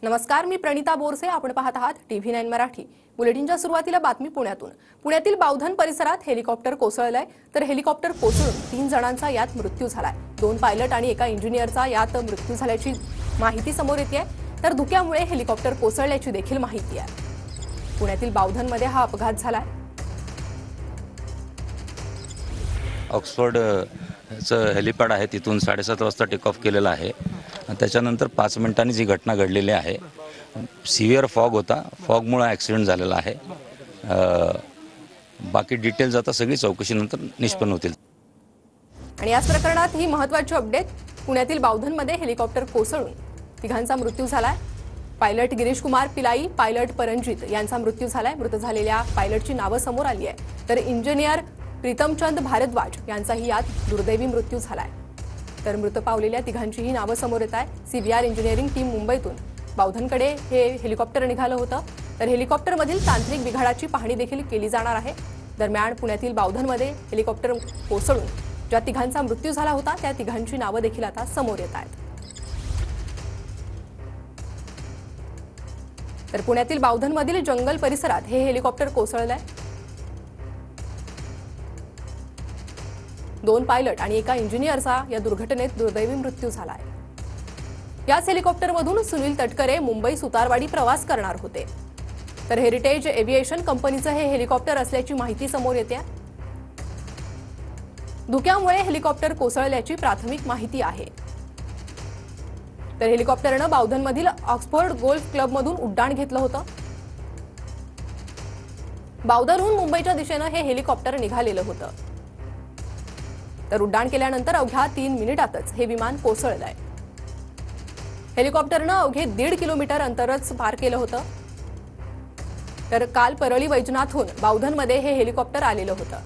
नमस्कार, मी प्रणिता बोरसे. आपण पाहत आहात TV9 मराठी. बुलेटिनच्या सुरुवातीला बातमी पुण्यातून. पुण्यातील बावधन परिसरात हेलिकॉप्टर कोसळलंय, तर हेलिकॉप्टर कोसळून 3 जणांचा यात मृत्यू झालाय. 2 पायलट आणि एका इंजिनियरचा यात मृत्यू झाल्याची माहिती समोर येते, तर धुक्यामुळे हेलिकॉप्टर कोसळल्याची देखील माहिती आहे. पुण्यातील बावधनमध्ये हा अपघात झालाय. ऑक्सफोर्ड हेलिपॅड आहे, तिथून 7:30 वाजता टेक ऑफ केलेला आहे. त्याच्यानंतर 5 मिनिटांनी जी घटना घडलेली आहे, सिव्हिअर फॉग होता, फॉगमुळे ॲक्सिडेंट झालेला आहे. बाकी डिटेल्स आता सगळी चौकशीनंतर निष्पन्न होतील. आणि याच प्रकरणात ही महत्त्वाची अपडेट. पुण्यातील बावधनमध्ये हेलिकॉप्टर कोसळून 3घांचा मृत्यू झालाय. पायलट गिरीश कुमार पिलाई, पायलट परंजित यांचा मृत्यू झालाय. मृत झालेल्या पायलटची नावं समोर आली आहे, तर इंजिनियर प्रीतमचंद भारद्वाज यांचाही यात दुर्दैवी मृत्यू झालाय. तर मृत पावलेल्या 3घांचीही नावं समोर येत आहे. CVR इंजिनिअरिंग टीम मुंबईतून बावधनकडे हे हेलिकॉप्टर निघालं होतं, तर हेलिकॉप्टरमधील तांत्रिक बिघाडाची पाहणी देखील केली जाणार आहे. दरम्यान पुण्यातील बावधनमध्ये हेलिकॉप्टर कोसळून ज्या 3घांचा मृत्यू झाला होता, त्या 3घांची नावं देखील आता समोर येत आहेत. तर पुण्यातील बावधनमधील जंगल परिसरात हे हेलिकॉप्टर कोसळलंय. 2 पायलट आणि एका इंजिनियरचा या दुर्घटनेत दुर्दैवी मृत्यू झालाय. याच हेलिकॉप्टरमधून सुनील तटकरे मुंबई सुतारवाडी प्रवास करणार होते, तर हेरिटेज एव्हिएशन कंपनीचं हे हेलिकॉप्टर असल्याची माहिती समोर येते. धुक्यामुळे हेलिकॉप्टर कोसळल्याची प्राथमिक माहिती आहे. तर हेलिकॉप्टरनं बावधनमधील ऑक्सफोर्ड गोल्फ क्लबमधून उड्डाण घेतलं होतं. बावधनहून मुंबईच्या दिशेनं हे हेलिकॉप्टर निघालेलं होतं, तर उड्डाण केल्यानंतर अवघ्या 3 मिनिटातच हे विमान कोसळलंय. हेलिकॉप्टरनं अवघे 1.5 किलोमीटर अंतरच पार केलं होतं. तर काल परळी वैजनाथहून बावधनमध्ये हे हेलिकॉप्टर आलेलं होतं.